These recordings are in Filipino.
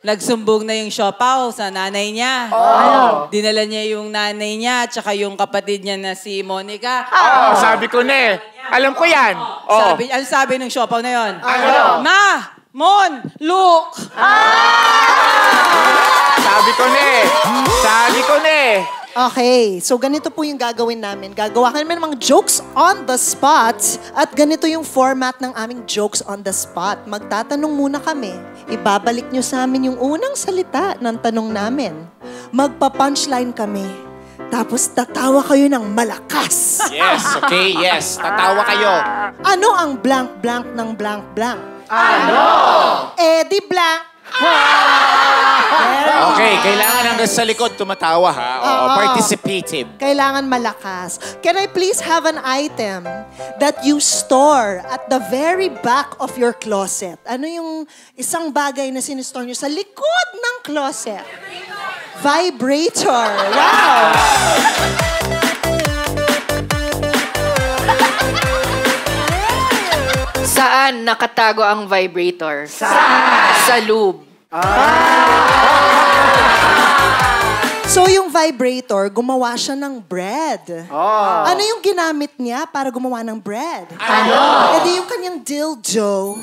nagsumbong na yung siopaw sa nanay niya. Dinala niya yung nanay niya at saka yung kapatid niya na si Monica. Sabi ko na eh. Alam ko yan. Ano sabi ng siopaw na yon? Ma! Mon! Look! Sabi ko na eh. Okay, so ganito po yung gagawin namin. Gagawa kami ng mga jokes on the spot at ganito yung format ng aming jokes on the spot. Magtatanong muna kami. Ibabalik nyo sa amin yung unang salita ng tanong namin. Magpa-punchline kami. Tapos tatawa kayo ng malakas. Yes, okay, yes. Tatawa kayo. Ano ang blank-blank ng blank-blank? Di blank. Okay, kailangan hanggang sa likod tumatawa ha. Participative. Kailangan malakas. Can I please have an item that you store at the very back of your closet? Ano yung isang bagay na sinistore nyo sa likod ng closet? Vibrator. Wow! Saan nakatago ang vibrator? Sa loob. So yung vibrator, gumawa siya ng bread. Ano yung ginamit niya para gumawa ng bread? Edi yung kanyang dildo.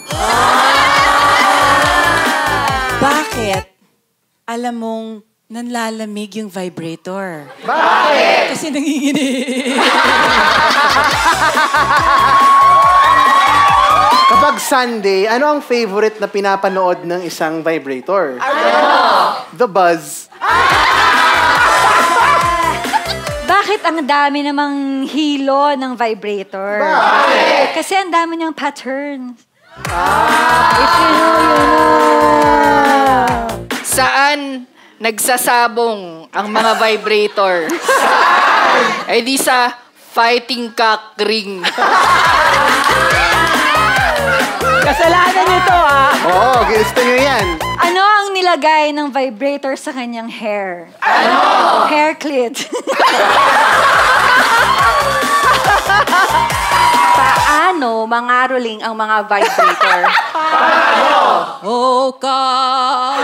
Bakit? Alam mong nanlalamig yung vibrator. Bakit? Kasi nanginginig. Kapag Sunday, ano ang favorite na pinapanood ng isang vibrator? The Buzz. Bakit ang dami namang hilo ng vibrator? Bakit? Kasi ang dami niyang patterns. If you know, you know. Saan nagsasabong ang mga vibrator? Eh di sa fighting cock ring. Kasalanan nyo to, Gusto nyo yan. Ano ang nilagay ng vibrator sa kanyang hair? Hair clit. Paano mangaroling ang mga vibrator? Oh, God!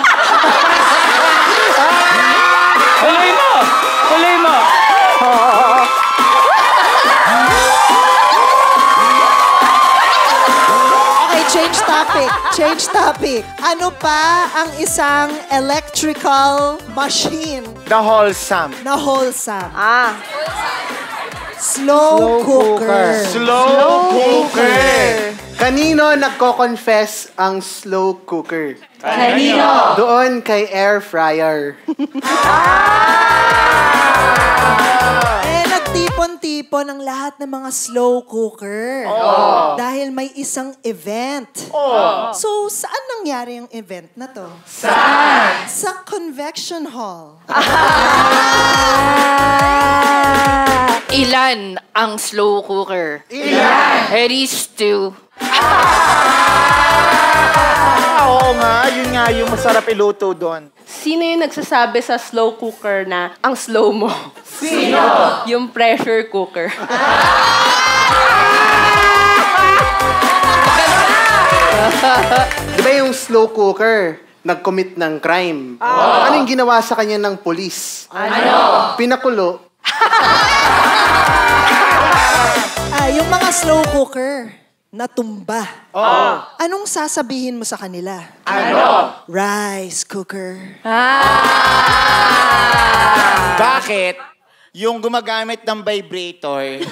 Tuloy mo! Change topic. Ano pa ang isang electrical machine The wholesome. na wholesome? Slow cooker. Slow cooker. Kanino nagko-confess ang slow cooker? Kanino? Doon kay air fryer. Nagtipon-tipon ang lahat ng mga slow cooker. Dahil may isang event. So, saan nangyari ang event na to? Saan? Sa convection hall. Ilan ang slow cooker? Ilan? It is 2. Oo nga, yun nga yung masarap iluto doon. Sino yung nagsasabi sa slow cooker na ang slow mo? Sino? Yung pressure cooker. Di ba yung slow cooker nag-commit ng crime? Ano yung ginawa sa kanya ng polis? Pinakulo. Yung mga slow cooker, natumba. Anong sasabihin mo sa kanila? Rice cooker. Bakit? Yung gumagamit ng vibrator,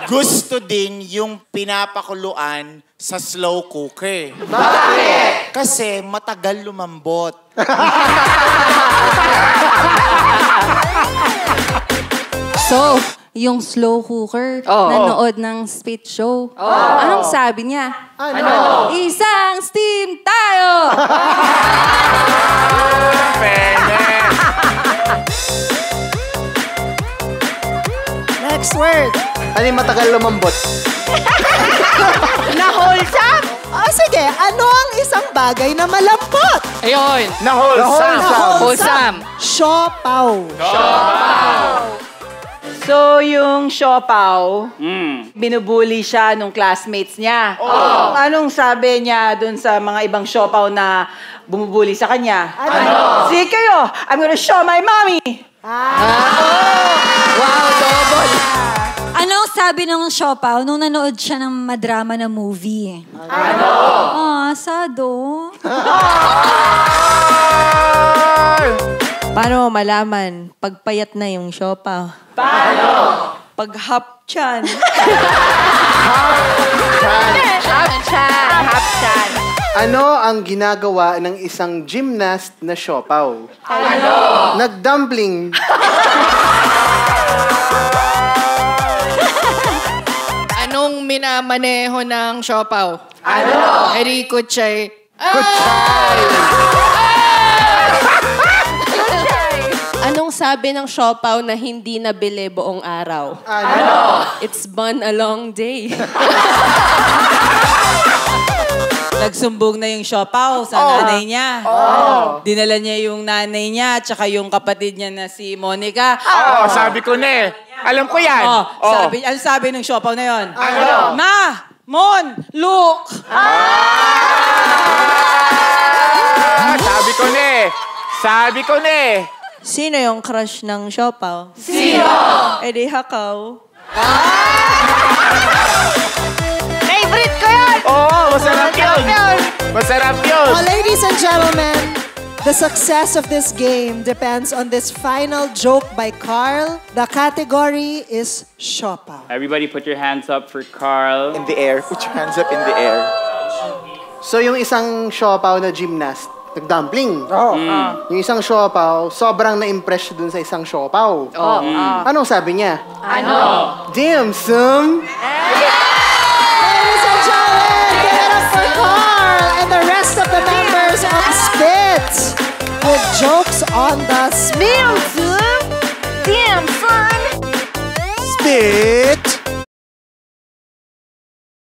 gusto din yung pinapakuluan sa slow cooker. Bakit? Kasi matagal lumambot. So, yung slow cooker, nanood ng speed show. Anong sabi niya? Isang steam tayo! Next word. Ano yung matagal lumambot? Na-wholesome? Sige. Ano ang isang bagay na malambot? Ayun. Na wholesome. Wholesome. Siopaw. So, yung siopaw, binubuli siya nung classmates niya. Anong sabi niya dun sa mga ibang siopaw na bumubuli sa kanya? Sige kayo, I'm gonna show my mommy! Wow, double. Anong sabi ng siopaw nung nanood siya ng madrama na movie? Sado. Paano mo malaman pagpayat na yung siopaw? Paano? Pag-hap chan. Hapchan. Ano ang ginagawa ng isang gymnast na siopaw? Nagdumpling. Anong minamaneho ng siopaw? Eri kutsay. Anong sabi ng siopaw na hindi nabili buong araw? It's been a long day. Nagsumbong na yung siopaw sa nanay niya. Dinala niya yung nanay niya tsaka yung kapatid niya na si Monica. Sabi ko na eh. Alam ko yan. Ano sabi ng siopaw na yun? Ma! Mon! Look! Sabi ko na eh. Sabi ko na eh. Sino yung crush ng siopaw? Sino? Di hakaw. Favorite ko yun! Masarap yun. Masarap yun. Ladies and gentlemen, the success of this game depends on this final joke by Carl. The category is siopaw. Everybody put your hands up for Carl. In the air. Put your hands up in the air. So yung isang siopaw na gymnast, nagdumpling. Yung isang siopaw, sobrang na-impress dun sa isang siopaw. Anong sabi niya? Damn, son! Ladies and gentlemen, give it up for Carl and the rest of the members of Spit with jokes on the Spit. Spit!